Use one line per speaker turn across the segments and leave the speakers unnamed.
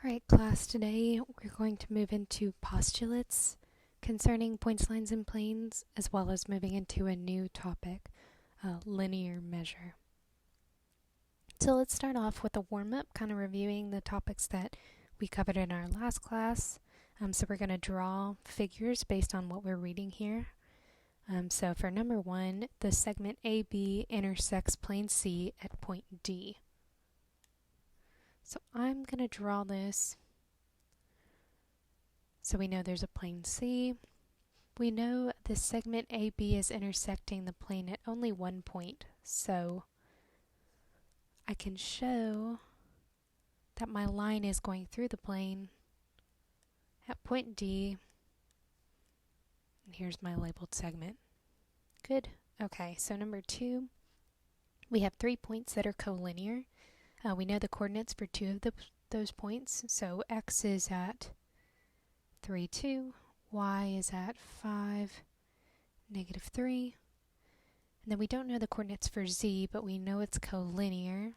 Alright, class, today we're going to move into postulates concerning points, lines, and planes, as well as moving into a new topic, linear measure. So let's start off with a warm-up, kind of reviewing the topics that we covered in our last class. So we're going to draw figures based on what we're reading here. So for number 1, the segment AB intersects plane C at point D. So I'm going to draw this. So we know there's a plane C. We know the segment AB is intersecting the plane at only one point. So I can show that my line is going through the plane at point D. And here's my labeled segment. Good. Okay, so number 2, we have 3 points that are collinear. We know the coordinates for 2 of those points. So x is at 3, 2. Y is at 5, negative 3. And then we don't know the coordinates for z, but we know it's collinear.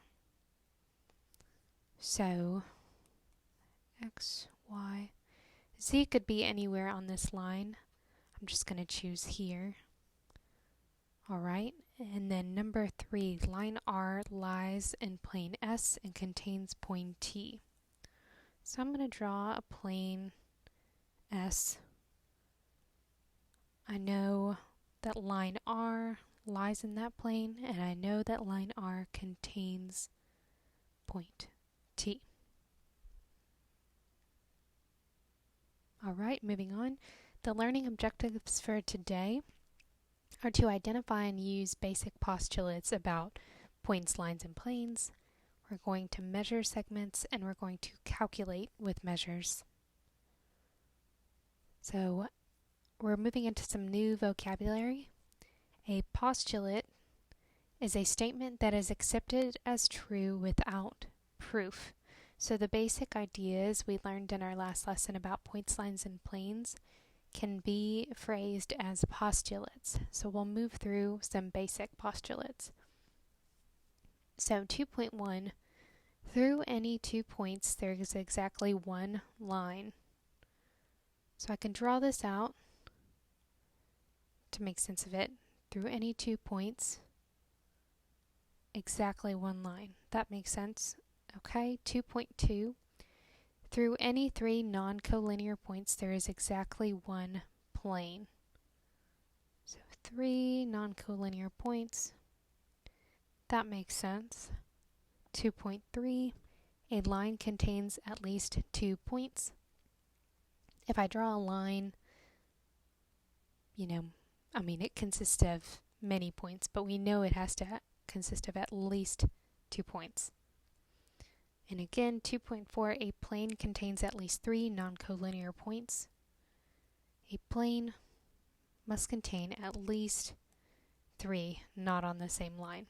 So x, y, z could be anywhere on this line. I'm just going to choose here. Alright, and then number 3, line R lies in plane S and contains point T. So I'm going to draw a plane S. I know that line R lies in that plane, and I know that line R contains point T. Alright, moving on. The learning objectives for today are to identify and use basic postulates about points, lines, and planes. We're going to measure segments, and we're going to calculate with measures. So we're moving into some new vocabulary. A postulate is a statement that is accepted as true without proof. So the basic ideas we learned in our last lesson about points, lines, and planes can be phrased as postulates. So we'll move through some basic postulates. So 2.1, through any 2 points there is exactly one line. So I can draw this out to make sense of it. Through any 2 points, exactly one line. That makes sense. Okay, 2.2. Through any 3 non-collinear points, there is exactly one plane. So 3 non-collinear points. That makes sense. 2.3. A line contains at least 2 points. If I draw a line, it consists of many points, but we know it has to consist of at least 2 points. And again, 2.4, a plane contains at least 3 non-collinear points. A plane must contain at least 3 not on the same line.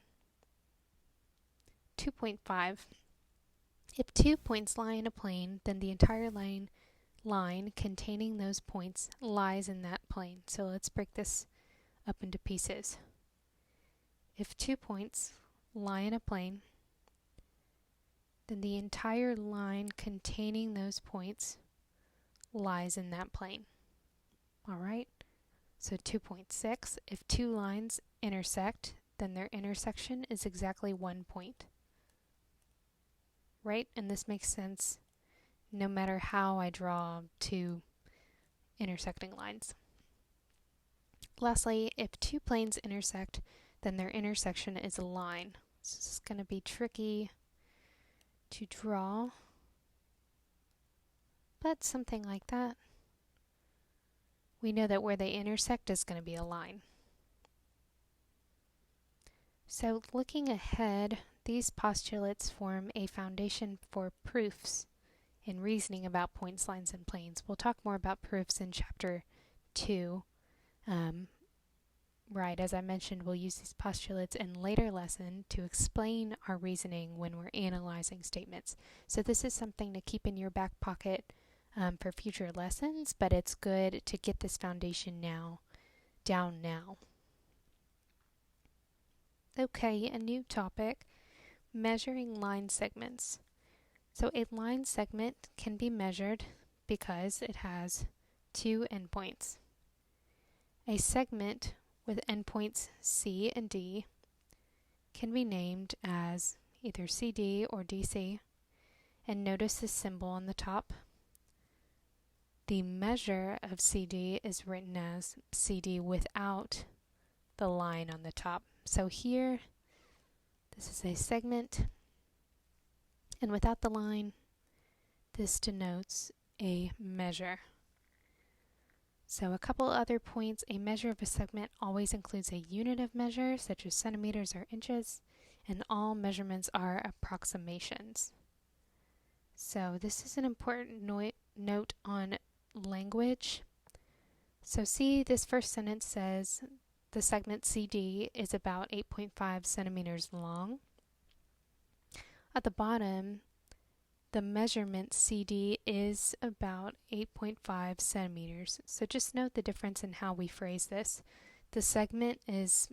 2.5, if 2 points lie in a plane, then the entire line containing those points lies in that plane. So let's break this up into pieces. If 2 points lie in a plane, then the entire line containing those points lies in that plane. Alright, so 2.6, if 2 lines intersect, then their intersection is exactly 1 point. Right? And this makes sense no matter how I draw 2 intersecting lines. Lastly, if 2 planes intersect, then their intersection is a line. So this is going to be tricky to draw, but something like that. We know that where they intersect is going to be a line. So looking ahead, these postulates form a foundation for proofs in reasoning about points, lines, and planes. We'll talk more about proofs in chapter 2. Right, as I mentioned, we'll use these postulates in later lesson to explain our reasoning when we're analyzing statements. So this is something to keep in your back pocket for future lessons, but it's good to get this foundation down now. Okay, a new topic, measuring line segments. So a line segment can be measured because it has two endpoints. A segment with endpoints C and D can be named as either CD or DC, and notice the symbol on the top. The measure of CD is written as CD without the line on the top. So here, this is a segment, and without the line, this denotes a measure. So a couple other points: a measure of a segment always includes a unit of measure, such as centimeters or inches, and all measurements are approximations. So this is an important note on language. So see, this first sentence says the segment CD is about 8.5 centimeters long. At the bottom, the measurement CD is about 8.5 centimeters. So just note the difference in how we phrase this. The segment is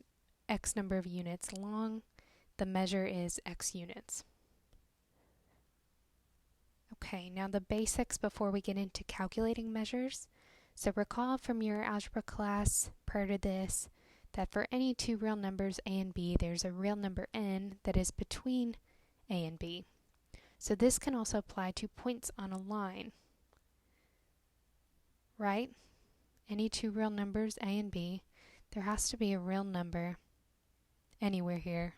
X number of units long. The measure is X units. Okay, now the basics before we get into calculating measures. So recall from your algebra class prior to this that for any two real numbers A and B, there's a real number n that is between A and B. So this can also apply to points on a line, right? Any two real numbers, A and B, there has to be a real number anywhere here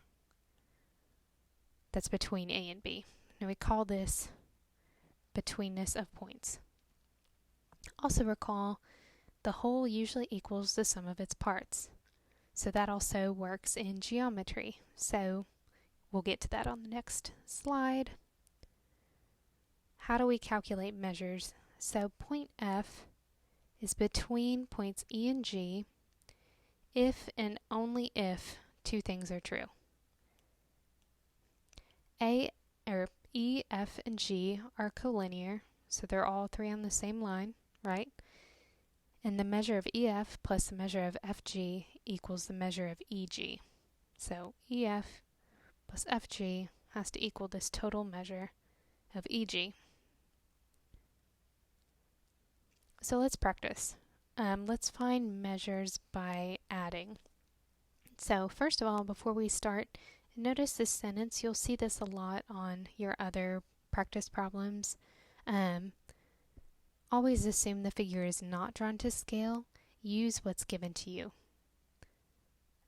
that's between A and B. Now we call this betweenness of points. Also recall, the whole usually equals the sum of its parts. So that also works in geometry. So we'll get to that on the next slide. How do we calculate measures? So point F is between points E and G if and only if two things are true. E, F, and G are collinear, so they're all three on the same line, right? And the measure of EF plus the measure of FG equals the measure of EG. So EF plus FG has to equal this total measure of EG. So let's practice. Let's find measures by adding. So first of all, before we start, notice this sentence. You'll see this a lot on your other practice problems. Always assume the figure is not drawn to scale. Use what's given to you.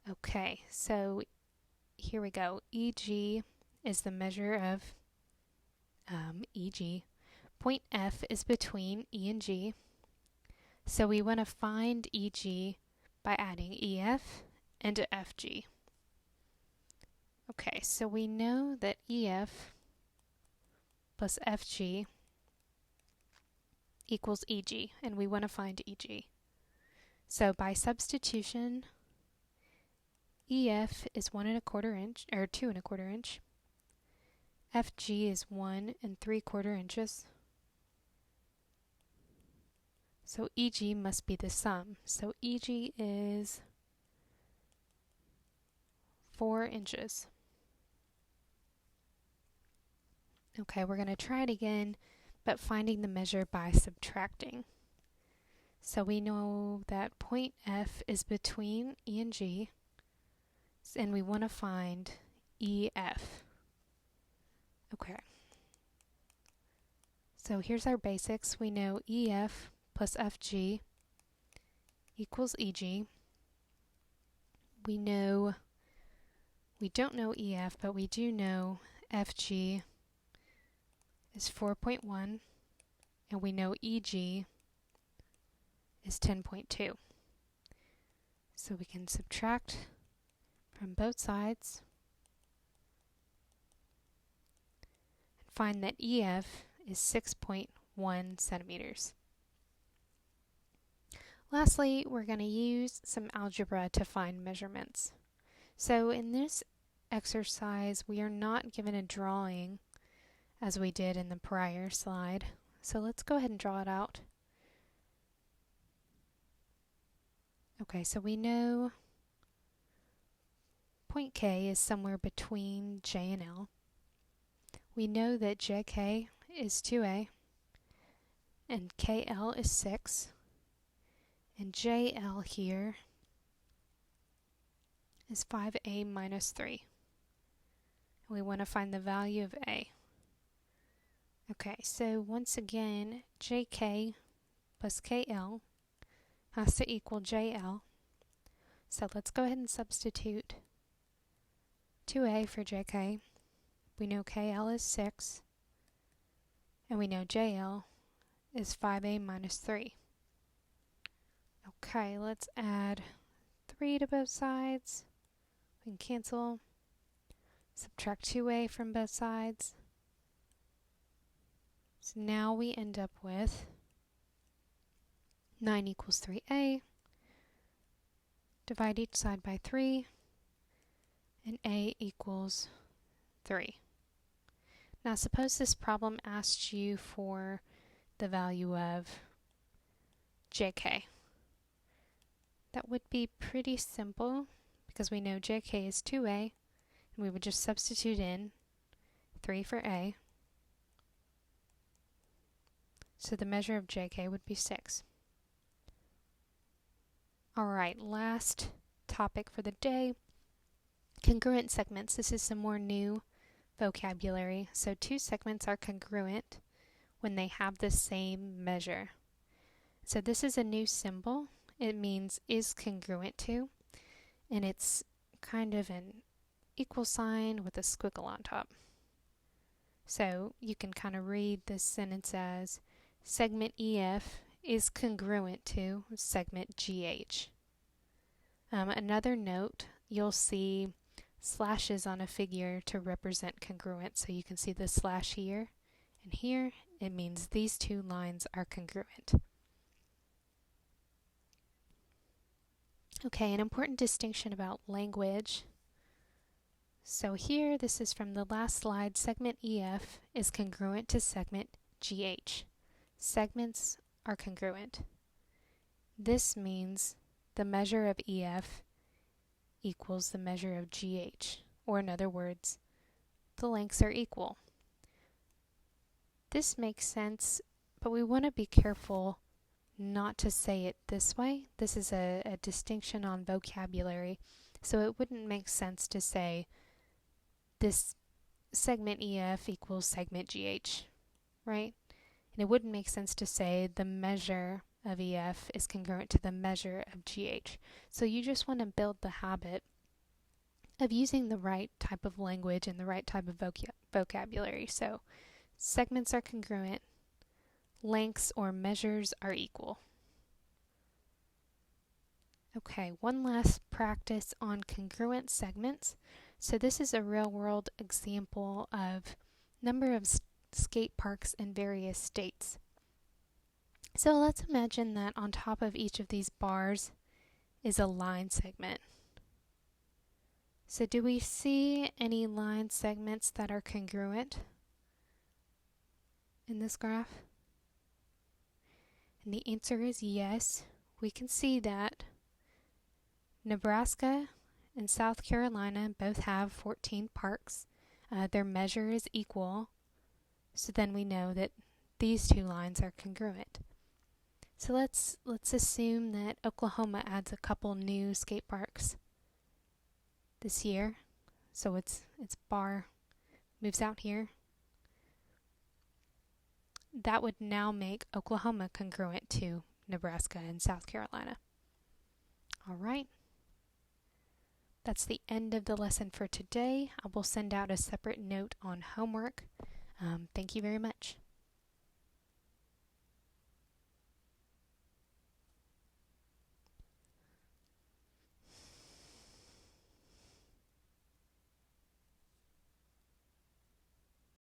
Okay, so here we go. EG is the measure of EG. Point F is between E and G. So we want to find EG by adding EF and FG. Okay, so we know that EF plus FG equals EG, and we want to find EG. So by substitution, EF is 1 1/4 inch, or 2 1/4 inch. FG is 1 3/4 inches. So EG must be the sum. So EG is 4 inches. Okay, we're going to try it again, but finding the measure by subtracting. So we know that point F is between E and G, and we want to find EF. Okay. So here's our basics. We know EF plus FG equals EG. We don't know EF, but we do know FG is 4.1, and we know EG is 10.2. So we can subtract from both sides and find that EF is 6.1 centimeters. Lastly, we're going to use some algebra to find measurements. So in this exercise, we are not given a drawing as we did in the prior slide. So let's go ahead and draw it out. Okay, so we know point K is somewhere between J and L. we know that JK is 2A and KL is 6 and JL here is 5A minus 3. We want to find the value of A. Okay, so once again, JK plus KL has to equal JL. So let's go ahead and substitute 2A for JK. We know KL is 6, and we know JL is 5A minus 3. Okay, let's add 3 to both sides. We can cancel. Subtract 2A from both sides. So now we end up with 9 equals 3A. Divide each side by 3, and A equals 3. Now suppose this problem asked you for the value of JK. That would be pretty simple because we know JK is 2A, and we would just substitute in 3 for A. So the measure of JK would be 6. Alright, last topic for the day, congruent segments. This is some more new vocabulary. So two segments are congruent when they have the same measure. So this is a new symbol. It means is congruent to, and it's kind of an equal sign with a squiggle on top. So you can kind of read this sentence as segment EF is congruent to segment GH. Another note, you'll see slashes on a figure to represent congruent. So you can see the slash here and here. It means these two lines are congruent. Okay, an important distinction about language. So here, this is from the last slide, segment EF is congruent to segment GH. Segments are congruent. This means the measure of EF equals the measure of GH, or in other words, the lengths are equal. This makes sense, but we want to be careful not to say it this way. This is a distinction on vocabulary, so it wouldn't make sense to say this segment EF equals segment GH, right? And it wouldn't make sense to say the measure of EF is congruent to the measure of GH. So you just want to build the habit of using the right type of language and the right type of vocabulary. So segments are congruent, lengths or measures are equal. Okay, one last practice on congruent segments. So this is a real-world example of number of skate parks in various states. So let's imagine that on top of each of these bars is a line segment. So do we see any line segments that are congruent in this graph? And the answer is yes. We can see that Nebraska and South Carolina both have 14 parks. Their measure is equal, so then we know that these two lines are congruent. So let's assume that Oklahoma adds a couple new skate parks this year. So its bar moves out here. That would now make Oklahoma congruent to Nebraska and South Carolina. All right. That's the end of the lesson for today. I will send out a separate note on homework. Thank you very much.